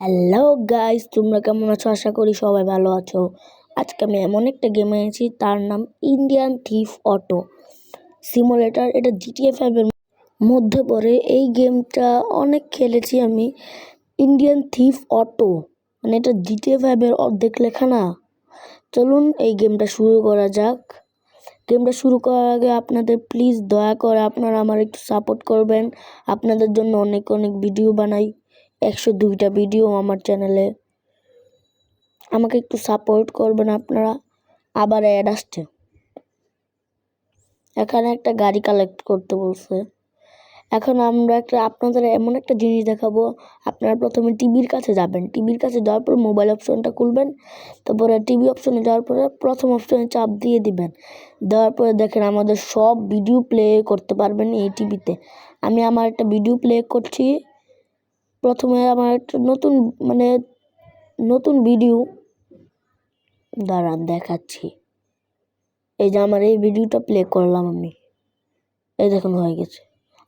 Hello guys, তোমরা কেমন আছো? আশা করি সবাই ভালো আছো। আজকে আমি এমন একটা গেম এনেছি, তার নাম ইন্ডিয়ান থিফ অটো সিমুলেটর। এটা GTA 5 এর মধ্যে পড়ে। এই গেমটা অনেক খেলেছি আমি। ইন্ডিয়ান থিফ অটো মানে এটা GTA 5 এর অর্ধেক লেখা না। চলুন এই গেমটা শুরু করা যাক। গেমটা শুরু করার আগে আপনাদের প্লিজ দয়া করে আপনারা আমার একটু সাপোর্ট করবেন। আপনাদের জন্য অনেক অনেক ভিডিও বানাই, 102টা ভিডিও আমার চ্যানেলে। আমাকে একটু সাপোর্ট করবেন আপনারা। আবার অ্যাড আসছে, এখানে একটা গাড়ি কালেক্ট করতে বলছে। এখন আমরা আপনাদের এমন একটা জিনিস দেখাবো। আপনারা প্রথমে টিভির কাছে যাবেন, টিভির কাছে যাওয়ার পর মোবাইল অপশনটা খুলবেন, তারপরে টিভি অপশনে যাওয়ার পরে প্রথম অপশনে চাপ দিয়ে দিবেন। দেওয়ার পরে দেখেন আমাদের সব ভিডিও প্লে করতে পারবেন এই টিভিতে। আমি আমার একটা ভিডিও প্লে করছি। প্রথমে আমার একটা নতুন ভিডিও দাঁড়ান দেখাচ্ছি। এই যে আমার এই ভিডিওটা প্লে করলাম আমি, এই দেখুন হয়ে গেছে।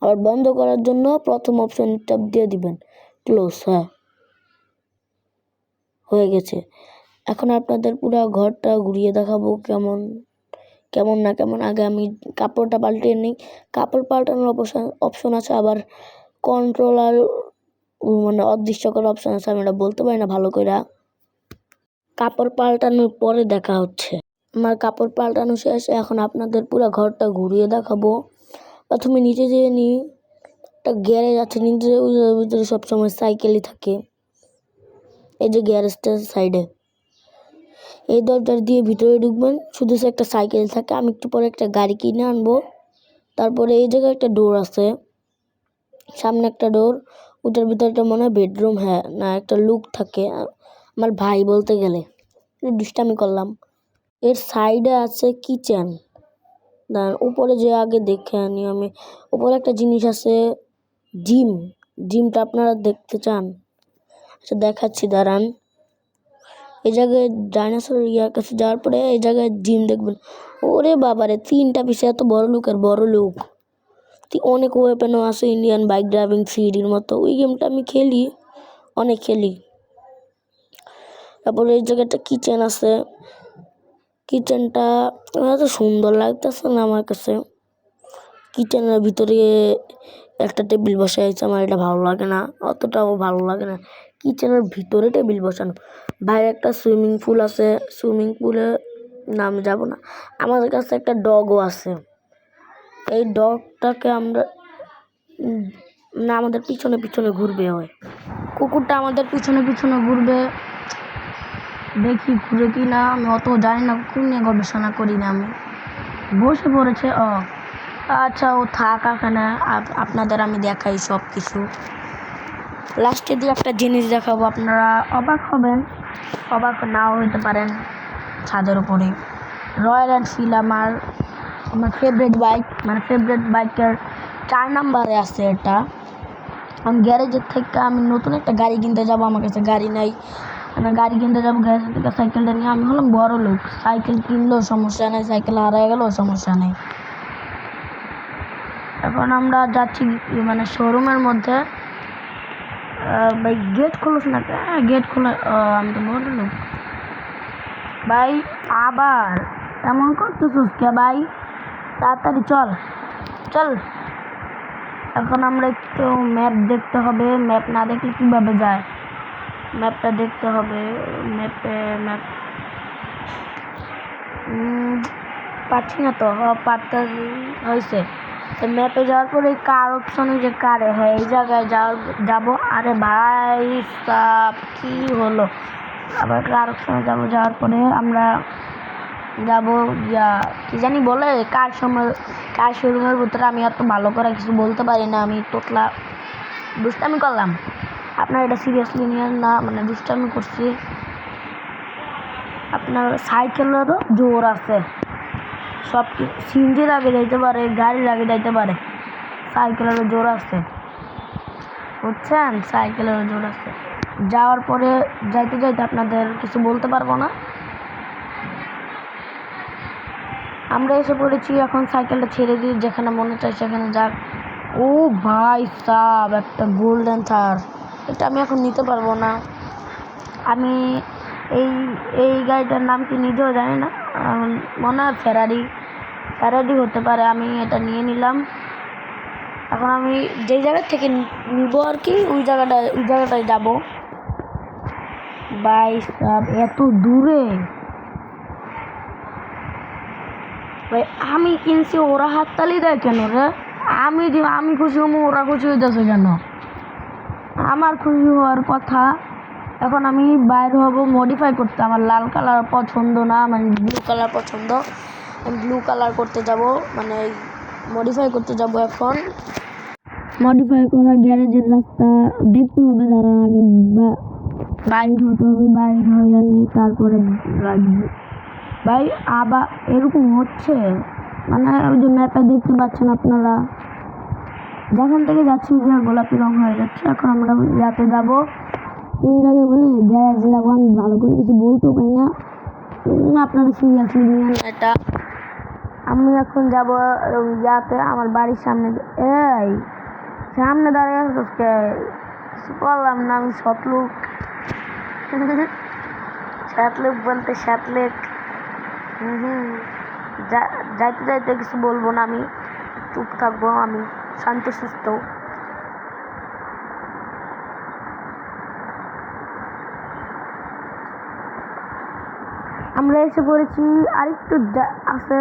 আবার বন্ধ করার জন্য প্রথম অপশন চাপ দিয়ে দিবেন, ক্লোজ। হ্যাঁ, হয়ে গেছে। এখন আপনাদের পুরো ঘরটা ঘুরিয়ে দেখাবো কেমন না কেমন। আগে আমি কাপড়টা পাল্টিয়ে নিই। কাপড় পাল্টানোর অপশন আছে, আবার কন্ট্রোলার অদৃশ্য করার অপশন আছে। আমি এটা বলতে পারি না ভালো করে। কাপড় পাল্টানোর পরে দেখা হচ্ছে। আমার কাপড় পাল্টানো শেষ। এখন আপনাদের পুরো ঘরটা ঘুরিয়ে দেখাবো। প্রথমে নিচে যেয়ে নিই, একটা গ্যারেজ আছে নিচে, ভিতরে সবসময় সাইকেলই থাকে। এই যে গ্যারেজটার সাইডে, এই দরজা দিয়ে ভিতরে ঢুকবেন, শুধু একটা সাইকেল থাকে। আমি একটু পরে একটা গাড়ি কিনে আনবো। তারপরে এই জায়গায় একটা ডোর আছে, সামনে একটা ডোর। ওটার ভিতরটা মনে হয় বেডরুম। হ্যাঁ, না, একটা লুক থাকে। আমার ভাই বলতে গেলে দুষ্টামি করলাম। এর সাইডে আছে কিচেন। উপরে যে আগে দেখে আনি আমি। উপরে একটা জিনিস আছে, জিমটা আপনারা দেখতে চান? আচ্ছা দেখাচ্ছি, দাঁড়ান। এই জায়গায় ডাইনোসর ইয়ার কাছে যাওয়ার পরে এই জায়গায় জিম দেখবেন। ওরে বাবারে, 3টা পিসে, এত বড় লোক। অনেক ওয়েপেনও আছে, ইন্ডিয়ান বাইক ড্রাইভিং সিডির মতো। ওই গেমটা আমি অনেক খেলি। তারপরে এই জায়গাটা কিচেন আছে। কিচেনটা এত সুন্দর লাগতেছে না আমার কাছে। কিচেনের ভিতরে একটা টেবিল বসাইছে, আমার এটা ভালো লাগে না, অতটাও ভালো লাগে না। কিচেনের ভিতরে টেবিল বসানো। বাইরে একটা সুইমিং পুল আছে, সুইমিং পুলে নাম যাব না। আমাদের কাছে একটা ডগও আছে। এই ডগটাকে আমরা আমাদের পিছনে পিছনে ঘুরবে। হয় কুকুরটা আমাদের পিছনে পিছনে ঘুরবে। দেখি ঘুরে কি না, আমি অত জানি না, কুকুর নিয়ে গবেষণা করি না আমি। বসে পড়েছে। আচ্ছা, ও থাক এখানে। আপনাদের আমি দেখাই সব কিছু। লাস্টে দিয়ে একটা জিনিস দেখাবো, আপনারা অবাক হবেন, অবাক নাও হইতে পারেন। ছাদের উপরে রয়্যাল এনফিল্ড আমার ফেভারিট বাইক, ফেভারিট বাইকের 4 নম্বরে আছে এটা। আমি গ্যারেজের থেকে আমি নতুন একটা গাড়ি কিনতে যাবো, আমার কাছে গাড়ি নাই। আমি গাড়ি কিনতে যাবো গ্যারেজের থেকে সাইকেলটা নিয়ে। আমি হলাম বড় লোক, সাইকেল কিনলেও সমস্যা নেই, সাইকেল হারিয়ে গেলেও সমস্যা নেই। এখন আমরা যাচ্ছি শোরুমের মধ্যে। ভাই গেট খোলোস না? গেট খোলা। আমি তো বড় লোক ভাই। আবার এমন করতেছিস কে ভাই? তাড়াতাড়ি চল। এখন আমরা একটু ম্যাপ দেখতে হবে। ম্যাপ না দেখলে কিভাবে যায়? ম্যাপটা দেখতে হবে। ম্যাপ পাচ্ছি না তো। পারতে হয়েছে। ম্যাপে যাওয়ার পরে কার অপশনে যে কারে, হ্যাঁ এই জায়গায় যাবো। আরে ভাই সাব কি হলো? আবার কার অপশনে যাওয়ার পরে আমরা যাবো কি জানি বলে, কার শোরুমের ভিতরে। আমি এত ভালো করে কিছু বলতে পারি না, আমি তোতলা দুষ্টামি করলাম। আপনার এটা সিরিয়াসলি নিয়ে না, দুষ্টামি করছি। আপনার সাইকেলেরও জোর আছে, সব সিএনজি লাগে যাইতে পারে, গাড়ি লাগে যাইতে পারে, সাইকেলেরও জোর আছে, বুঝছেন? সাইকেলেরও জোর আছে। যাওয়ার পরে যাইতে আপনাদের কিছু বলতে পারবো না। আমরা এসে পড়েছি, এখন সাইকেলটা ছেড়ে দিই, যেখানে মনে চাই সেখানে যাক। ও ভাই সাব, একটা গোল্ডেন থার, এটা আমি এখন নিতে পারবো না। আমি এই এই গাড়িটার নাম কি নিজেও জানি না, মনে হয় ফেরারি হতে পারে। আমি এটা নিয়ে নিলাম। এখন আমি যেই জায়গা থেকে নিব আর কি ওই জায়গাটায় যাব। ভাই এত দূরে ভাই, আমি কিনছি ওরা হাততালি দেয় কেন রে? আমি খুশি হবো, ওরা খুশি হইতেছে কেন? আমার খুশি হওয়ার কথা। এখন আমি বাইর হব মডিফাই করতে। আমার লাল কালার পছন্দ না, মানে ব্লু কালার পছন্দ। আমি ব্লু কালার করতে যাব, মানে মডিফাই করতে যাব। এখন মডিফাই করা গ্যারেজের রাস্তা দেখতে হবে, ধরো আগে বাইর হতে হবে। বাইর হয়ে তারপরে ভাই আবার এরকম হচ্ছে, মানে ওই যে ম্যাপে দেখতে পাচ্ছেন আপনারা, যেখান থেকে যাচ্ছি যে গোলাপি রং হয়ে যাচ্ছে। এখন আমরা ইয়াতে যাবো, কোন জায়গায় বলে গ্যারেজে যাবো। আমি ভালো করে কিছু বলতেও পারি না, আপনারা সিরিয়াসলি নিয়েন এটা। আমি এখন যাব ইয়াতে, আমার বাড়ির সামনে। এই সামনে দাঁড়িয়ে কিছু বললাম না, আমি সতলুক বলতে শ্যাতলেক। যাইতে যাইতে কিছু বলবো না, আমি চুপ থাকবো, আমি শান্ত সুস্থ। আমরা এসে পড়েছি, আরেকটু আছে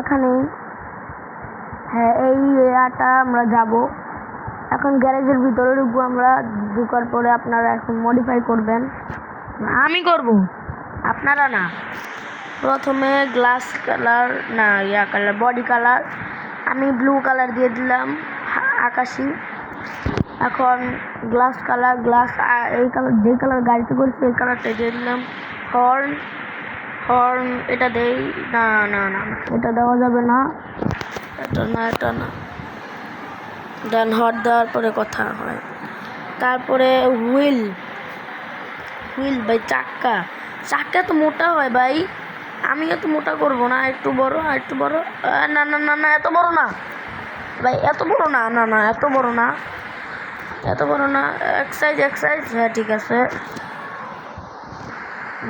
এখানেই। হ্যাঁ, এই এরিয়াটা আমরা যাব। এখন গ্যারেজের ভিতরে ঢুকবো। আমরা ঢুকার পরে আপনারা এখন মডিফাই করবেন। আমি করব, আপনারা না। প্রথমে গ্লাস কালার না কালার, বডি কালার আমি ব্লু কালার দিয়ে দিলাম, আকাশি। এখন গ্লাস কালার, এই কালার, যে কালার গাড়িতে করছি এই কালারটা দিয়ে দিলাম। হর্ন এটা দেই না, এটা দেওয়া যাবে না, এটা না। দেন হর্ন দেওয়ার পরে কথা হয়। তারপরে হুইল ভাই, চাক্কা তো মোটা হয় ভাই। আমি এত মোটা করবো না, একটু বড়, না এত বড় না ভাই, এত বড় না, এত বড় না, এক সাইজ। হ্যাঁ ঠিক আছে,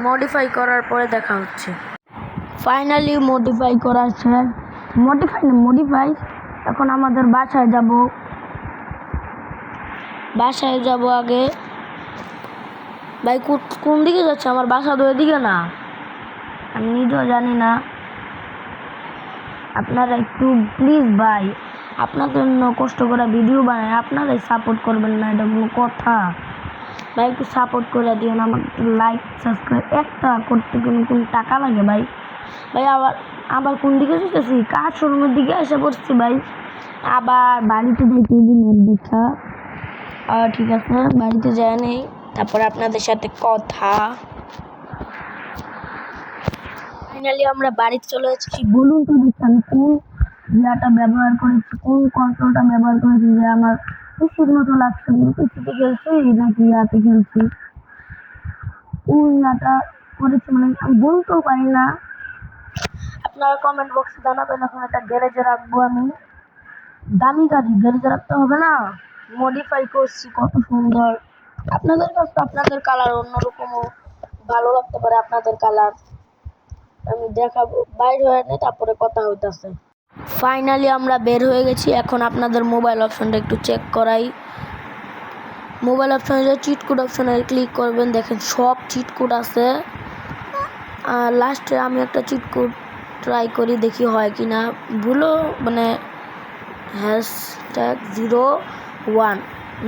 মডিফাই করার পরে দেখা হচ্ছে। ফাইনালি মডিফাই করার শেষ। মডিফাই এখন আমাদের বাসায় যাব আগে। ভাই কোন দিকে যাচ্ছে? আমার বাসা তো এদিকে না, আমি নিজেও জানি না। আপনারা একটু প্লিজ ভাই, আপনাদের জন্য কষ্ট করে ভিডিও বানাই, আপনারাই সাপোর্ট করবেন না, এটা কোনো কথা ভাই? একটু সাপোর্ট করে দিও না, আমার একটু লাইক সাবস্ক্রাইব একটা করতে কোন টাকা লাগে ভাই? আবার কোন দিকে যেতেছি? কার শোরুমের দিকে এসে পড়ছি ভাই। আবার বাড়িতে যাইতে ম্যাপ দেখা। ঠিক আছে, বাড়িতে যায় নেই, তারপরে আপনাদের সাথে কথা। ফাইনালি আমরা বাড়িতে চলে এসেছি। বলুন তো দেখি আমি কোন ইয়াটা ব্যবহার করেছি, কোন কন্ট্রোলটা ব্যবহার করেছি যে আমার খুশির মতো লাগছে। পিছিয়ে খেলছি নাকি ইয়াতে খেলছি, কোন ইয়াটা করেছি মানে আমি বলতেও পারি না। আপনারা কমেন্ট বক্সে জানাবেন। এখন একটা গ্যারেজে রাখবো আমি, দামি গাড়ি গ্যারেজে রাখতে হবে না? মডিফাই করছি কত সুন্দর। আপনাদের কাছে আপনাদের কালার অন্যরকমও ভালো লাগতে পারে, আপনাদের কালার আমি দেখাবো। বাইর হয়ে নেই, তারপরে কথা হইতাছে। ফাইনালি আমরা বের হয়ে গেছি। এখন আপনাদের মোবাইল অপশনটা একটু চেক করাই। মোবাইল অপশনে যে চিট কোড অপশনে ক্লিক করবেন, দেখেন সব চিট কোড আছে। লাস্টে আমি একটা চিট কোড ট্রাই করি, দেখি হয় কি না। ভুলও মানে #01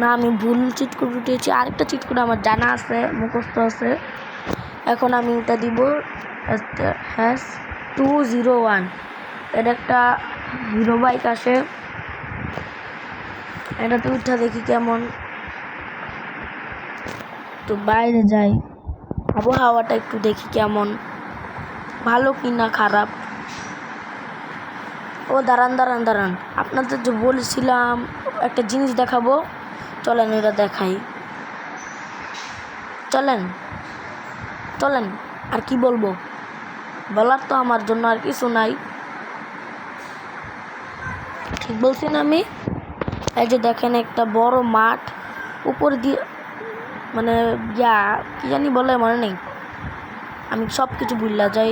না, আমি ভুল চিট কোড উঠিয়েছি। আরেকটা চিট কোড আমার জানা আছে, মুখস্থ আছে। এখন আমি ওটা দিব, #201। এটা একটা হিরো বাইক আসে, এটাতে উঠা দেখি কেমন। তো বাইরে যাই, আবহাওয়াটা একটু দেখি কেমন, ভালো কি না খারাপ। ও দাঁড়ান, আপনাদের যে বলেছিলাম একটা জিনিস দেখাবো, চলেন এটা দেখাই। চলেন আর কি বলবো, বলার তো আমার জন্য আর কিছু নাই, ঠিক বলছি না আমি? এই যে দেখেন একটা বড় মাঠ, উপর দিয়ে মানে কি জানি বলে মনে নেই, আমি সব কিছু ভুললা যাই।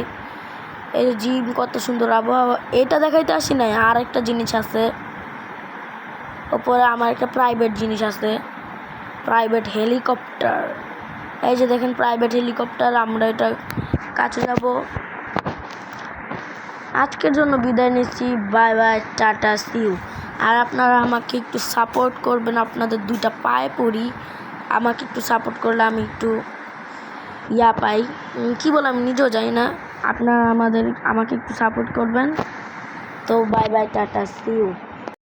এই যে জিম, কত সুন্দর আবহাওয়া, এটা দেখাইতে আসি নাই, আর একটা জিনিস আছে ওপরে, আমার একটা প্রাইভেট জিনিস আছে, প্রাইভেট হেলিকপ্টার। এই যে দেখেন প্রাইভেট হেলিকপ্টার, আমরা এটা কাছে যাব। আজকের জন্য বিদায় নিচ্ছি, বাই বাই, টাটা, সিউ। আর আপনারা আমাকে একটু সাপোর্ট করবেন, আপনাদের দুইটা পায়ে পড়ি, আমাকে একটু সাপোর্ট করলে আমি একটু পাই, কি বলে আমি নিজেও জানি না। আপনারা আমাকে একটু সাপোর্ট করবেন। তো বাই বাই, টাটা, সিউ।